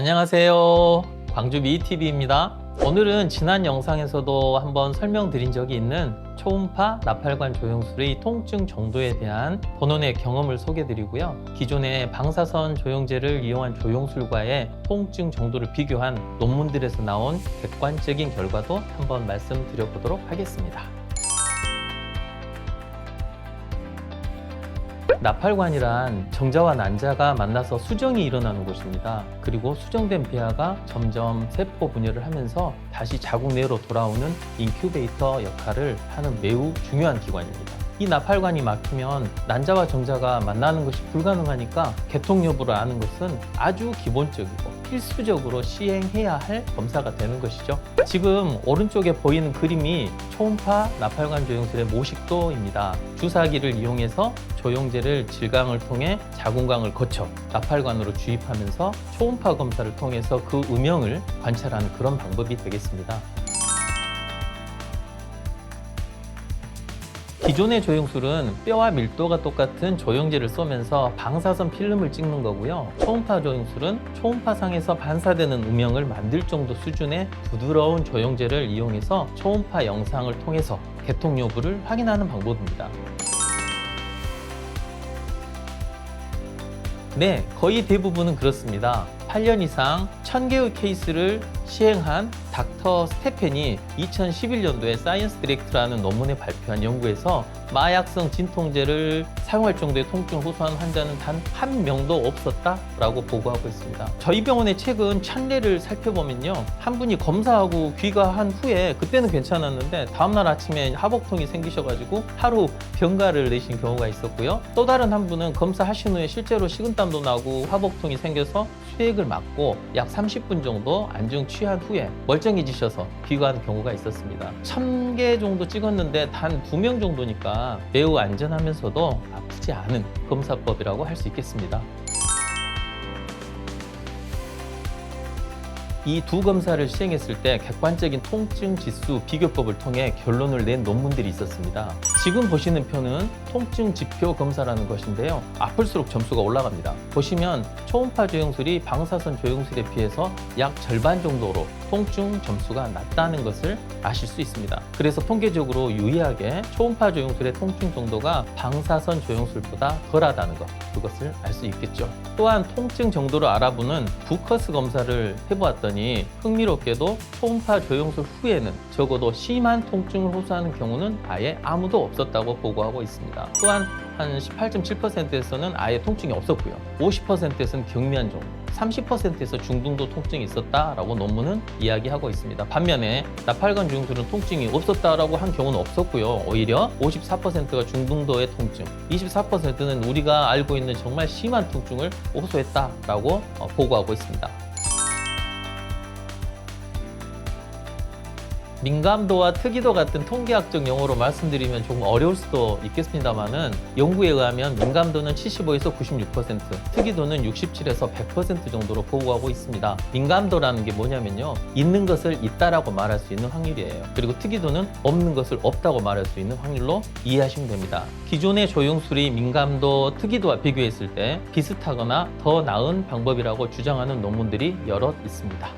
안녕하세요. 광주 미TV입니다. 오늘은 지난 영상에서도 한번 설명드린 적이 있는 초음파 나팔관 조영술의 통증 정도에 대한 본원의 경험을 소개드리고요. 기존의 방사선 조영제를 이용한 조영술과의 통증 정도를 비교한 논문들에서 나온 객관적인 결과도 한번 말씀드려보도록 하겠습니다. 나팔관이란 정자와 난자가 만나서 수정이 일어나는 곳입니다. 그리고 수정된 비하가 점점 세포 분열을 하면서 다시 자궁 내로 돌아오는 인큐베이터 역할을 하는 매우 중요한 기관입니다. 이 나팔관이 막히면 난자와 정자가 만나는 것이 불가능하니까 개통 여부를 아는 것은 아주 기본적이고 필수적으로 시행해야 할 검사가 되는 것이죠. 지금 오른쪽에 보이는 그림이 초음파 나팔관 조영술의 모식도입니다. 주사기를 이용해서 조영제를 질강을 통해 자궁강을 거쳐 나팔관으로 주입하면서 초음파 검사를 통해서 그 음영을 관찰하는 그런 방법이 되겠습니다. 기존의 조영술은 뼈와 밀도가 똑같은 조영제를 쏘면서 방사선 필름을 찍는 거고요. 초음파 조영술은 초음파상에서 반사되는 음영을 만들 정도 수준의 부드러운 조영제를 이용해서 초음파 영상을 통해서 개통 여부를 확인하는 방법입니다. 네, 거의 대부분은 그렇습니다. 8년 이상 1000개의 케이스를 시행한 닥터 스테펜이 2011년도에 사이언스 디렉트라는 논문에 발표한 연구에서 마약성 진통제를 사용할 정도의 통증을 호소한 환자는 단 한 명도 없었다라고 보고하고 있습니다. 저희 병원의 최근 1000례를 살펴보면요, 한 분이 검사하고 귀가한 후에 그때는 괜찮았는데 다음날 아침에 하복통이 생기셔가지고 하루 병가를 내신 경우가 있었고요. 또 다른 한 분은 검사하신 후에 실제로 식은땀도 나고 하복통이 생겨서 수액을 맞고 약 30분 정도 안정 취한 후에 멀쩡해지셔서 귀가한 경우가 있었습니다. 1000개 정도 찍었는데 단 2명 정도니까 매우 안전하면서도 아프지 않은 검사법이라고 할 수 있겠습니다. 이 두 검사를 시행했을 때 객관적인 통증 지수 비교법을 통해 결론을 낸 논문들이 있었습니다. 지금 보시는 표는 통증 지표 검사라는 것인데요. 아플수록 점수가 올라갑니다. 보시면 초음파 조영술이 방사선 조영술에 비해서 약 절반 정도로 통증 점수가 낮다는 것을 아실 수 있습니다. 그래서 통계적으로 유의하게 초음파 조영술의 통증 정도가 방사선 조영술보다 덜하다는 것, 그것을 알 수 있겠죠. 또한 통증 정도를 알아보는 부커스 검사를 해보았더니 흥미롭게도 초음파 조영술 후에는 적어도 심한 통증을 호소하는 경우는 아예 아무도 없었다고 보고하고 있습니다. 또한 한 18.7%에서는 아예 통증이 없었고요. 50%에서는 경미한 정도, 30%에서 중등도 통증이 있었다라고 논문은 이야기하고 있습니다. 반면에 나팔관 조영술은 통증이 없었다라고 한 경우는 없었고요. 오히려 54%가 중등도의 통증, 24%는 우리가 알고 있는 정말 심한 통증을 호소했다라고 보고하고 있습니다. 민감도와 특이도 같은 통계학적 용어로 말씀드리면 조금 어려울 수도 있겠습니다만은, 연구에 의하면 민감도는 75에서 96%, 특이도는 67에서 100% 정도로 보고하고 있습니다. 민감도라는 게 뭐냐면요, 있는 것을 있다라고 말할 수 있는 확률이에요. 그리고 특이도는 없는 것을 없다고 말할 수 있는 확률로 이해하시면 됩니다. 기존의 조영술이 민감도, 특이도와 비교했을 때 비슷하거나 더 나은 방법이라고 주장하는 논문들이 여럿 있습니다.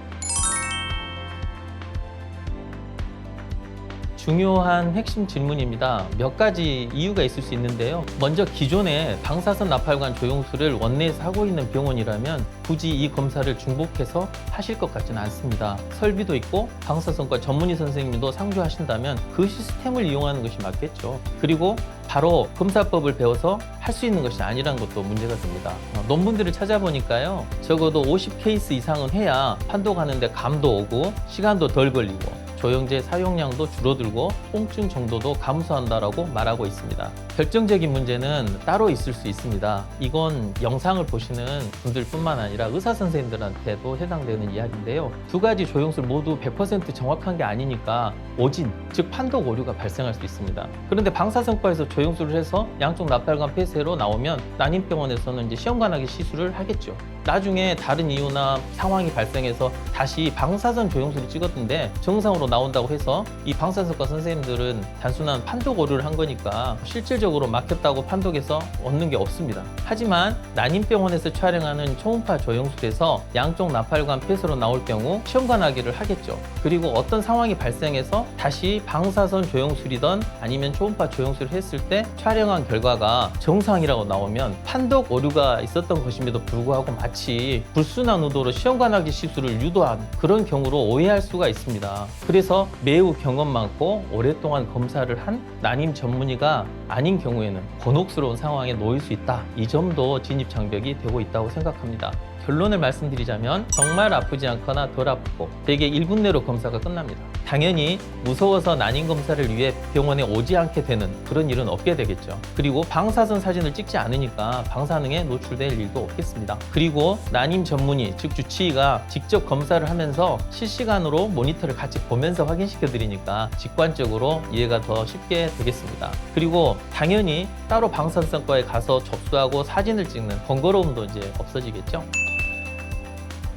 중요한 핵심 질문입니다. 몇 가지 이유가 있을 수 있는데요. 먼저 기존에 방사선 나팔관 조영술을 원내에서 하고 있는 병원이라면 굳이 이 검사를 중복해서 하실 것 같지는 않습니다. 설비도 있고 방사선과 전문의 선생님도 상주하신다면 그 시스템을 이용하는 것이 맞겠죠. 그리고 바로 검사법을 배워서 할 수 있는 것이 아니라는 것도 문제가 됩니다. 논문들을 찾아보니까요, 적어도 50케이스 이상은 해야 판독 하는데 감도 오고 시간도 덜 걸리고 조영제 사용량도 줄어들고 통증 정도도 감소한다라고 말하고 있습니다. 결정적인 문제는 따로 있을 수 있습니다. 이건 영상을 보시는 분들뿐만 아니라 의사 선생님들한테도 해당되는 이야기인데요. 두 가지 조영술 모두 100% 정확한 게 아니니까 오진, 즉 판독 오류가 발생할 수 있습니다. 그런데 방사선과에서 조영술을 해서 양쪽 나팔관 폐쇄로 나오면 난임병원에서는 이제 시험관하게 시술을 하겠죠. 나중에 다른 이유나 상황이 발생해서 다시 방사선 조영술을 찍었는데 정상으로 나온다고 해서 이 방사선과 선생님들은 단순한 판독 오류를 한 거니까 실질적으로 막혔다고 판독해서 얻는 게 없습니다. 하지만 난임병원에서 촬영하는 초음파 조영술에서 양쪽 나팔관 폐쇄로 나올 경우 시험관하기를 하겠죠. 그리고 어떤 상황이 발생해서 다시 방사선 조영술이던 아니면 초음파 조영술을 했을 때 촬영한 결과가 정상이라고 나오면 판독 오류가 있었던 것임에도 불구하고 마치 불순한 의도로 시험관하기 시술을 유도한 그런 경우로 오해할 수가 있습니다. 그래서 매우 경험 많고 오랫동안 검사를 한 난임 전문의가 아닌 경우에는 곤혹스러운 상황에 놓일 수 있다. 이 점도 진입 장벽이 되고 있다고 생각합니다. 결론을 말씀드리자면 정말 아프지 않거나 덜 아프고 대개 1분 내로 검사가 끝납니다. 당연히 무서워서 난임 검사를 위해 병원에 오지 않게 되는 그런 일은 없게 되겠죠. 그리고 방사선 사진을 찍지 않으니까 방사능에 노출될 일도 없겠습니다. 그리고 난임 전문의, 즉 주치의가 직접 검사를 하면서 실시간으로 모니터를 같이 보면서 확인시켜 드리니까 직관적으로 이해가 더 쉽게 되겠습니다. 그리고 당연히 따로 방사선과에 가서 접수하고 사진을 찍는 번거로움도 이제 없어지겠죠.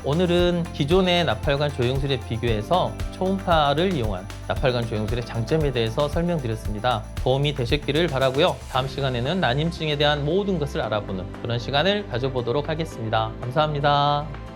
오늘은 기존의 나팔관 조영술에 비교해서 초음파를 이용한 나팔관 조영술의 장점에 대해서 설명드렸습니다. 도움이 되셨기를 바라고요. 다음 시간에는 난임증에 대한 모든 것을 알아보는 그런 시간을 가져보도록 하겠습니다. 감사합니다.